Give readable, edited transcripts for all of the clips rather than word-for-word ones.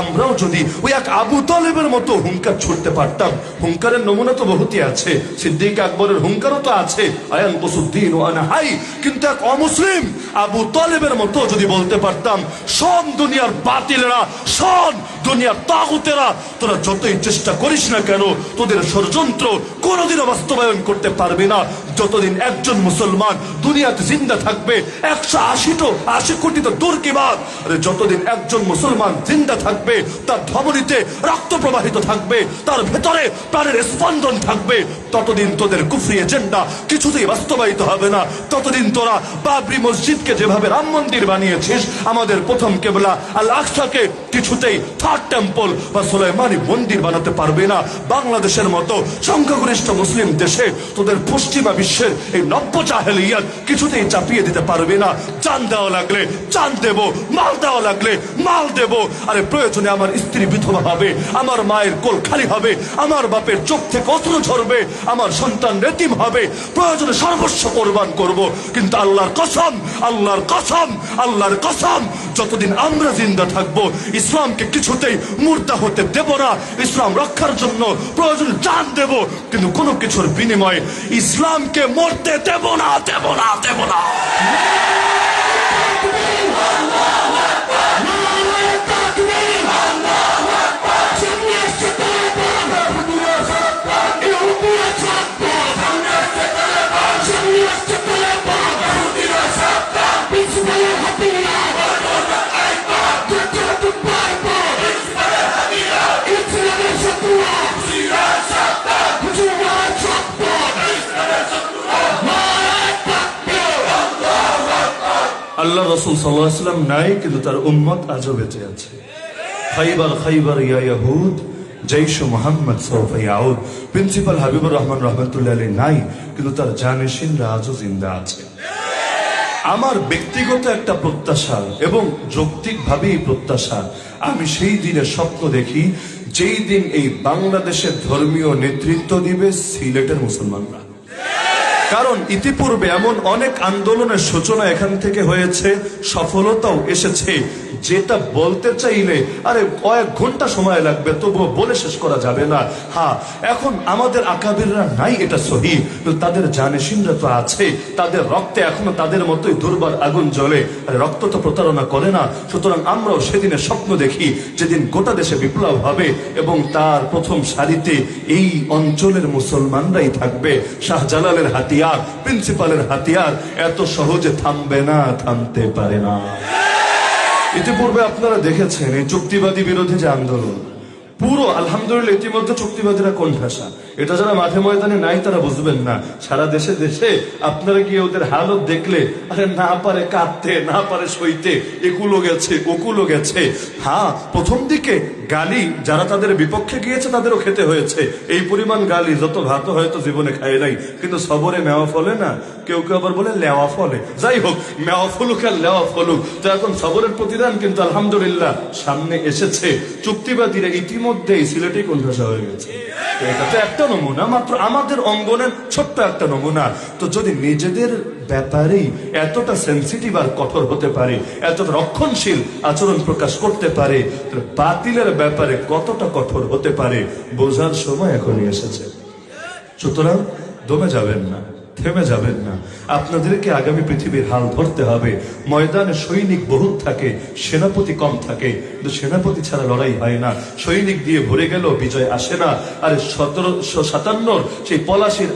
আমরাও যদি ওই এক আবু তালেবের মতো হুঙ্কার ছুটতে পারতাম। হুঙ্কারের নমুনা তো বহুতই আছে, সিদ্দিক আকবরের হুঙ্কারও তো আছে, আয়ান বসুদ্দিন ও আনা হাই। কিন্তু এক অমুসলিম আবু তালেবের মতো যদি বলতে পারতাম, শোন দুনিয়ার বাতিলেরা, শোন দুনিয়ার তাগুতেরা, তোরা যতই চেষ্টা করিস না কেন, তোদের ষড়যন্ত্র কোনোদিনও বাস্তবায়ন করতে পারবে না। যতদিন একজন মুসলমান দুনিয়াতে জিন্দা থাকবে, 180 কোটি তো দূর কি বাত, আরে যতদিন একজন মুসলমান জিন্দা থাকবে, তার ধমনীতে রক্ত প্রবাহিত থাকবে, তার ভেতরে প্রাণের স্পন্দন থাকবে, ততদিন তোদের কুফরি এজেন্ডা কিছুতেই বাস্তবায়িত হবে না। ততদিন তোরা বাবরি মসজিদকে যেভাবে রাম মন্দির বানিয়েছিস, আমাদের প্রথম কেবলা আল আকসাকে কিছুতেই থার্ড টেম্পল বা সুলাইমানি মন্দির বানাতে পারবে না। বাংলাদেশের মতো সংখ্যাগরিষ্ঠ মুসলিম দেশে তোদের পশ্চিমা বিশ্বের এই নব্য জাহেলিয়াত কিছুতেই চাপিয়ে দিতে পারবে না। জান দেওয়া লাগলে জান দেব, মাল দেওয়া লাগলে মাল দেব। আরে প্রয়োজনে আমার স্ত্রী বিধবা হবে, আমার মায়ের কোল খালি হবে, আমার বাপের চোখ থেকে অশ্রু ঝরবে, আমার সন্তান এতিম হবে, প্রয়োজনে সর্বস্ব কোরবান করব। কিন্তু আল্লাহর কসম, আল্লাহর কসম, আল্লাহর কসম, যতদিন আমরা জিন্দা থাকবো ইসলামকে কিছুতেই মুর্দা হতে দেব না। ইসলাম রক্ষার জন্য প্রয়োজন জান দেব, কিন্তু কোনো কিছুর বিনিময়ে ইসলামকে মরতে দেব না, দেব না, দেব না। আল্লাহ রাসূল সাল্লাল্লাহু আলাইহি ওয়াসাল্লাম নাই, কিন্তু তার উম্মত আজও বেঁচে আছে। খাইবার খাইবার ইয়া ইয়াহুদ, জৈশ মুহাম্মদ সাউফা ইয়াউদ। প্রিন্সিপাল হাবিবুর রহমান রহমাতুল্লাহ আলাইহি নাই, কিন্তু তার জানিশিনরা আজও জিন্দা আছে। আমার ব্যক্তিগত একটা প্রত্যাশা এবং যৌক্তিকভাবেই প্রত্যাশা, আমি সেই দিনের স্বপ্ন দেখি যেই দিন এই বাংলাদেশের ধর্মীয় নেতৃত্ব দিবে সিলেটের মুসলমানরা। কারণ ইতিপূর্বে এমন অনেক আন্দোলনের সূচনা এখান থেকে হয়েছে, সফলতাও এসেছে, যেটা বলতে চাইলে আরে কয়েক ঘন্টা সময় লাগবে, তবুও বলে শেষ করা যাবে না। হ্যাঁ, এখন আমাদের আকাবিররা নাই, এটা সহি, তাদের জানেশিনরা তো আছে, তাদের রক্তে এখনো তাদের মতোই দুর্বার আগুন জ্বলে। আরে রক্ত তো প্রতারণা করে না। সুতরাং আমরাও সেদিনের স্বপ্ন দেখি যেদিন গোটা দেশে বিপ্লব হবে এবং তার প্রথম সারিতে এই অঞ্চলের মুসলমানরাই থাকবে। শাহজালালের হাতিয়ার, প্রিন্সিপালের হাতিয়ার এত সহজে থামবে না, থামতে পারে না। ইতিপূর্বে আপনারা দেখেছেন এই চুক্তিবাদী বিরোধী যে আন্দোলন, পুরো আলহামদুলিল্লাহ ইতিমধ্যে চুক্তিবাদীরা কোণঠাসা। এটা যারা মাঠে ময়দানে নাই তারা বুঝবেন না। সারা দেশে দেশে আপনারা গিয়ে ওদের হালত দেখলে, আরে না পারে কাঁদতে, না পারে সইতে, একুলো গেছে, ওকুলো গেছে। হ্যাঁ, প্রথম দিকে গালি যারা তাদের বিপক্ষে গিয়েছে তাদেরও খেতে হয়েছে। এই পরিমাণ গালি যত ভাত হয়তো জীবনে খায় নাই, কিন্তু সবরে মেওয়া ফলে না, কেউ কেউ আবার বলে লেওয়া ফলে। যাই হোক, মেওয়া ফলুক আর লেওয়া ফলুক, তো এখন সবরের প্রতিদান কিন্তু আলহামদুলিল্লাহ সামনে এসেছে। চুক্তিবাদীরা ইতিমধ্যেই সিলেটে কোণঠাসা হয়ে গেছে। এটা তো একটা নমুনা মাত্র, আমাদের অঙ্গনের ছোট্ট একটা নমুনা। তো যদি নিজেদের ব্যাপারেই এতটা সেন্সিটিভ আর কঠোর হতে পারে, এতটা রক্ষণশীল আচরণ প্রকাশ করতে পারে, বাতিলের ব্যাপারে কতটা কঠোর হতে পারে বোঝার সময় এখনই এসেছে। সুতরাং দমে যাবেন না, থেমে যাবেন না। আপনাদেরকে আগামী পৃথিবীর হাল ধরতে হবে। ময়দানে সৈনিক বহুত থাকে, সেনাপতি কম থাকে, কিন্তু সেনাপতি ছাড়া লড়াই হয় না। সৈনিক দিয়ে ভরে গেল বিজয় আসে না। আর 1757 সেই পলাশির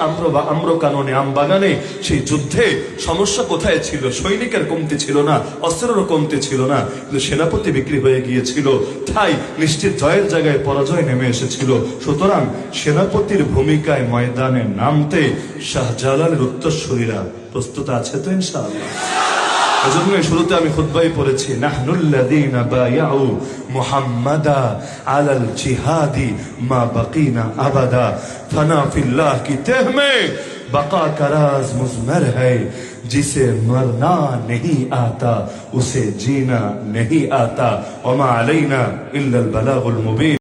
আম্রকাননে, আম বাগানে সেই যুদ্ধে সমস্যা কোথায় ছিল? সৈনিকের কমতি ছিল না, অস্ত্রেরও কমতি ছিল না, কিন্তু সেনাপতি বিক্রি হয়ে গিয়েছিল। তাই নিশ্চিত জয়ের জায়গায় পরাজয় নেমে এসেছিল। সুতরাং সেনাপতির ভূমিকায় ময়দানে নামতে শাহজালালের উত্তরসূরিরা প্রস্তুত আছে তো ইনশাআল্লাহ। এজন্য শুরুতে আমি খুতবায় পড়েছি, নাহনুল্লাযীনা বায়াউ মুহাম্মাদা আলাল জিহাদি মা বাকিনা আবাদা ফানা ফিল্লাহ কি তেহ মে बका का राज मुज़मर है, जिसे मरना नहीं आता उसे जीना नहीं आता, वमा अलैना इल्लल बलागुल मुबीन।